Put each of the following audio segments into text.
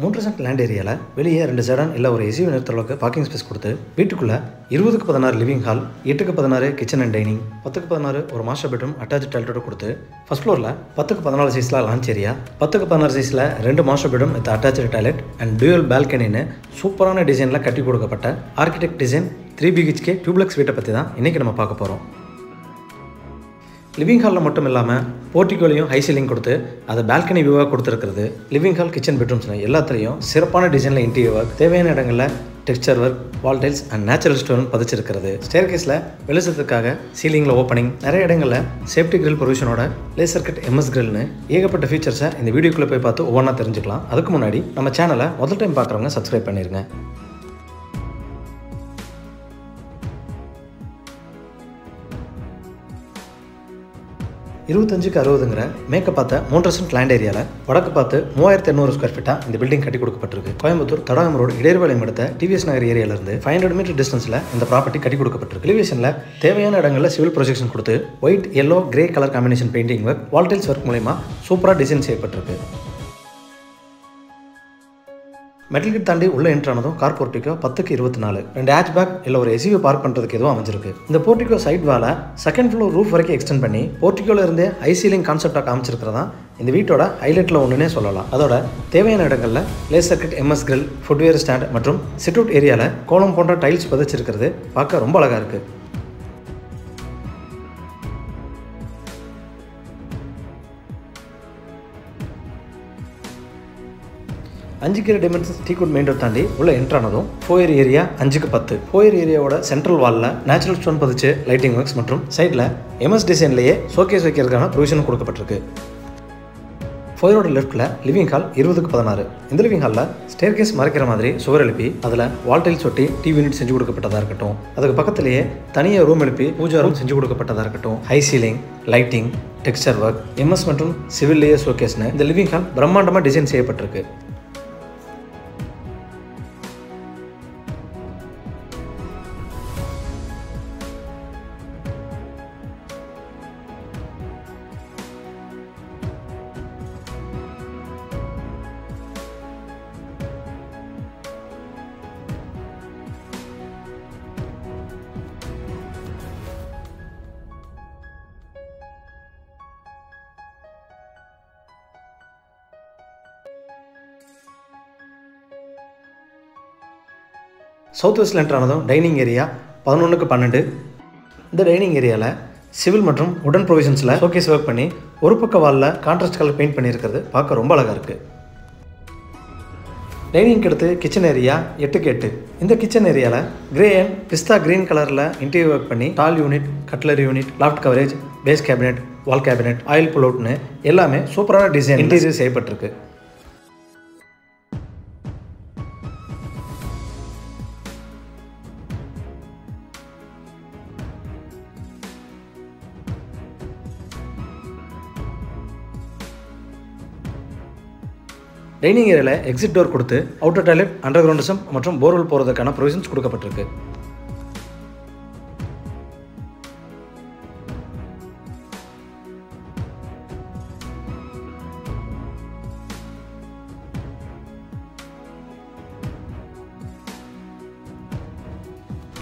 3 cent land ஏரியால வெளியே 2 sedan இல்ல ஒரு எஸ்யூவி நிறுத்துற அளவுக்கு பார்க்கிங் ஸ்பேஸ் கொடுத்து வீட்டுக்குள்ள 20க்கு 16 லிவிங் ஹால், 8க்கு 16 கிச்சன் அண்ட் டைனிங், 10க்கு 16 ஒரு மாஸ்டர் பெட்ரூம் அட்டாச் டாய்லெட்டோட கொடுத்து ஃபர்ஸ்ட் ஃப்ளோர்ல 10க்கு 14 சைஸ்ல லான்ச் ஏரியா, 10க்கு 16 சைஸ்ல 2 master bedroom with attach toilet and dual பால்கனின்னு சூப்பரான டிசைன்ல கட்டி கொடுக்கப்பட்ட ஆர்கிடெக்ட் டிசைன் 3 BHK டியூப்ளெக்ஸ் வீட்டை பத்தி தான் இன்னைக்கு நம்ம பார்க்க போறோம். லிவிங் ஹாலில் மட்டும் இல்லாமல் போர்ட்டிகோலையும் ஹை சீலிங் கொடுத்து அதை பால்கனி வியூவாக கொடுத்துருக்கிறது. லிவிங் ஹால், கிச்சன், பெட்ரூம்ஸ் எல்லாத்துலேயும் சிறப்பான டிசைனில் இன்டீரியர் ஒர்க், தேவையான இடங்களில் texture work, wall tiles and natural stone பதிச்சிருக்கிறது. ஸ்டேர் கேஸில் வெளிச்சத்துக்காக சீலிங்கில் ஓப்பனிங், நிறைய இடங்களில் சேஃப்டி கிரில் ப்ரொவிஷனோட லேசர் கட் MS கிரில்னு ஏகப்பட்ட ஃபீச்சர்ஸை இந்த வீடியோக்குள்ளே போய் பார்த்து ஒவ்வொன்றா தெரிஞ்சுக்கலாம். அதுக்கு முன்னாடி நம்ம சேனலை முதல் டைம் பார்க்குறவங்க சப்ஸ்கிரைப் பண்ணிடுங்க. 25க்கு 60ங்கிற மேற்க பார்த்த 3 சென்ட் லேண்ட் ஏரியாவில் வடக்கு பார்த்து 3800 ஸ்கொயர் ஃபீட்டாக இந்த பில்டிங் கட்டி கொடுக்கப்பட்டிருக்கு. கோயம்புத்தூர் தடாகம் ரோடு இடையர்பாளையம் அடுத்த டிவிஎஸ் நகர் ஏரியாவிலிருந்து 500 மீட்டர் டிஸ்டன்ஸில் இந்த ப்ராப்பர்ட்டி கட்டி கொடுக்கப்பட்டிருக்கு. எலிவேஷனில் தேவையான இடங்களில் சிவில் ப்ரொஜெக்ஷன் கொடுத்து white, yellow, grey colour combination painting work, wall tiles work மூலமா சூப்பராக டிசைன் செய்யப்பட்டிருக்கு. மெட்டல் கேட் தாண்டி உள்ள என்ட்ரானதும் கார் போர்ட்டிகோ 10க்கு 24, 2 ஹேட்ச்பேக் இல்லை ஒரு எஸ்யூவி பார்க் பண்ணுறதுக்கு எதுவும் அமைஞ்சிருக்கு. இந்த போர்ட்டிகோ சைட் வாலை செகண்ட் ஃப்ளோர் ரூஃப் வரைக்கும் எக்ஸ்டெண்ட் பண்ணி போர்ட்டிகோல இருந்தே ஹை சீலிங் கான்செப்டாக காமிச்சிருக்கிறதா இந்த வீட்டோட ஹைலைட்டில் ஒன்றுனே சொல்லலாம். அதோட தேவையான இடங்களில் laser cut MS grill, footwear stand மற்றும் சிட் அவுட் ஏரியாவில் கோலம் போன்ற டைல்ஸ் பதிச்சிருக்கிறது பார்க்க ரொம்ப அழகாக இருக்குது. அஞ்சுக்கிற டைமென்ஷன்ஸ் டீக்குட் மெயின் ரோட் தாண்டி உள்ள என்ட்ரானதும் ஃபோயர் ஏரியா 5க்கு 10. ஃபோயர் ஏரியாவோட சென்ட்ரல் வாலில் நேச்சுரல் ஸ்டோன் பதிச்சு லைட்டிங் ஒர்க்ஸ் மற்றும் சைடில் MS டிசைன்லேயே ஷோகேஸ் வைக்கிறதுக்கான ப்ரொவிஷன் கொடுக்கப்பட்டிருக்கு. ஃபோயரோட லெஃப்ட்டில் லிவிங் ஹால் 20க்கு 16. இந்த லிவிங் ஹாலில் ஸ்டேர் கேஸ் மறைக்கிற மாதிரி சுவர் எழுப்பி அதில் வால் டைல்ஸ் ஒட்டி டிவி யூனிட் செஞ்சு கொடுக்கப்பட்டதாக இருக்கட்டும், அதுக்கு பக்கத்திலேயே தனியாக ரூம் எழுப்பி பூஜா ரூம் செஞ்சு கொடுக்கப்பட்டதாக இருக்கட்டும், high ceiling, lighting, texture work, MS மற்றும் சிவில் லேயர் ஷோகேஸ்னு இந்த லிவிங் ஹால் பிரம்மாண்டமாக டிசைன் செய்யப்பட்டிருக்கு. சவுத் வெஸ்ட்ல என்ட்ரானதும் டைனிங் ஏரியா 11க்கு 12. இந்த டைனிங் ஏரியாவில் சிவில் மற்றும் உடன் ப்ரொவிஷன்ஸில் ஷோகேஸ் ஒர்க் பண்ணி ஒரு பக்க வாலில் கான்ட்ராஸ்ட் கலர் பெயிண்ட் பண்ணியிருக்கிறது பார்க்க ரொம்ப அழகாக இருக்குது. டைனிங்க்கு அடுத்து கிச்சன் ஏரியா 8க்கு 8. இந்த கிச்சன் ஏரியாவில் கிரே அண்ட் பிஸ்தா கிரீன் கலரில் இன்டீரியர் ஒர்க் பண்ணி tall unit, cutlery unit, loft coverage, base cabinet, wall cabinet, oil pull அவுட்னு எல்லாமே சூப்பரான டிசைன் இன்டீரியர் செய்யப்பட்டிருக்கு. டைனிங் ஏரியாவில் எக்ஸிட் டோர் கொடுத்து outer toilet, under ground sump மற்றும் போர்வெல் போகிறதுக்கான ப்ரொவிஷன்ஸ் கொடுக்கப்பட்டிருக்கு.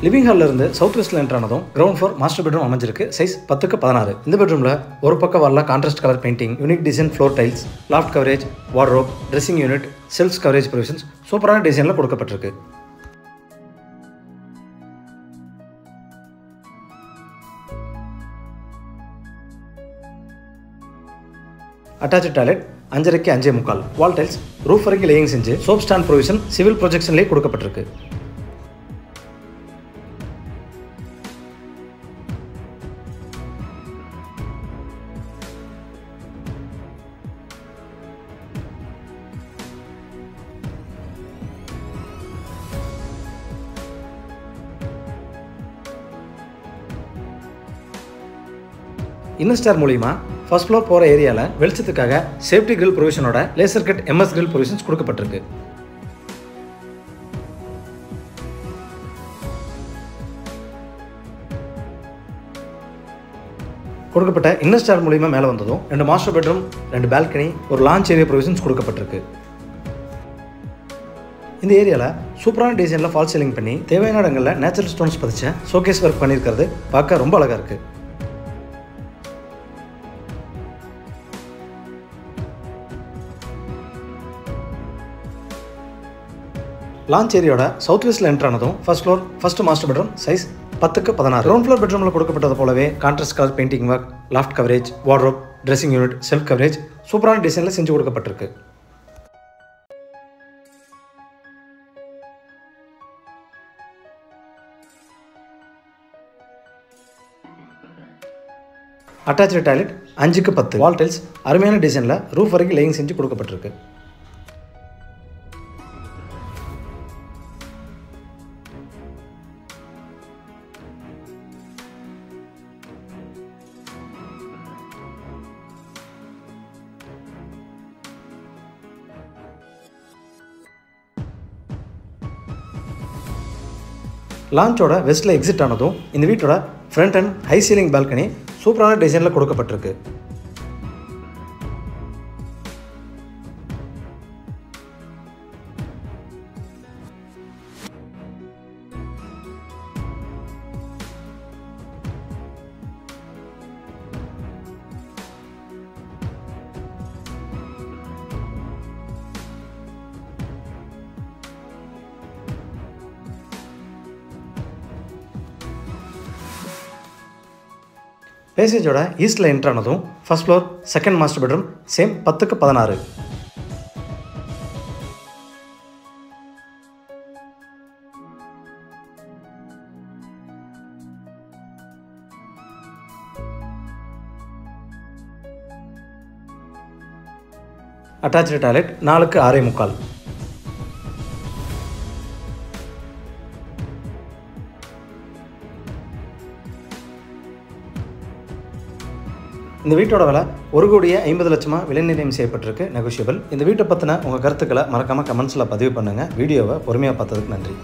லிவிங் ஹாலில் இருந்து சவுத் வெஸ்ட்ல என்ட்ரானதும் கிரவுண்ட் ஃப்ளோர் மாஸ்டர் பெட்ரூம் அமைஞ்சிருக்கு. சைஸ் 10க்கு 16. இந்த பெட்ரூமில் ஒரு பக்க வாலில் contrast colour painting, unique design floor tiles, loft coverage, wardrobe, dressing unit, shelf coverage provisions சூப்பரான டிசைனில் கொடுக்கப்பட்டிருக்கு. அட்டாச் டாய்லெட் 5.5க்கு 5.25. வால் டைல்ஸ் ரூஃப் வரைக்கும் லேயிங் செஞ்சு சோப் ஸ்டாண்ட் ப்ரொவிஷன் சிவில் ப்ரொஜெக்ஷன்லேயே கொடுக்கப்பட்டிருக்கு. இன்னஸ்டார் மூலிமா ஃபர்ஸ்ட் ஃப்ளோர் போகிற ஏரியாவில் வெளிச்சத்துக்காக சேஃப்டி கிரில் ப்ரொவிஷனோட laser cut MS grill provisions கொடுக்கப்பட்டிருக்கு. கொடுக்கப்பட்ட இன்னஸ்டார் மூலிமா மேலே வந்ததும் 2 மாஸ்டர் பெட்ரூம், 2 பால்கனி, ஒரு லான்ச் ஏரியா ப்ரொவிஷன்ஸ் கொடுக்கப்பட்டிருக்கு. இந்த ஏரியாவில் சூப்பரான டிசைனில் ஃபால் சீலிங் பண்ணி தேவையான இடங்களில் நேச்சுரல் ஸ்டோன்ஸ் பதிச்ச ஷோகேஸ் ஒர்க் பண்ணியிருக்கிறது பார்க்க ரொம்ப அழகாக இருக்குது. லான்ச் ஏரியோட சவுத் வெஸ்ட்ல என்டர் ஆனதும் first floor first master bedroom size 10x16. Ground floor பெட்ரூமில் கொடுக்கப்பட்டது போலவே contrast colour painting work, loft coverage, wardrobe, dressing unit, shelf coverage சூப்பரான டிசைனில் செஞ்சு கொடுக்கப்பட்டிருக்கு. Attach toilet 5x10. வால் டைல்ஸ் அருமையான டிசைனில் ரூஃப் வரைக்கும் லேயிங் செஞ்சு கொடுக்கப்பட்டிருக்கு. லான்ச்சோட வெஸ்ட்டில் எக்ஸிட் ஆனதும் இந்த வீட்டோட front and high ceiling balcony சூப்பரான டிசைனில் கொடுக்கப்பட்டிருக்கு. பேசேஜோட ஈஸ்டில் என்ட்ரு ஆனதும் first floor second master bedroom same 10x16. Attached toilet 4x6.25. இந்த வீட்டோட விலை 1,50,00,000 விலை நிர்ணயம் செய்யப்பட்டிருக்கு. நெகோஷியபிள். இந்த வீட்டை பற்றின உங்கள் கருத்துக்களை மறக்காமல் கமெண்ட்ஸில் பதிவு பண்ணுங்கள். வீடியோவை பொறுமையாக பார்த்ததுக்கு நன்றி.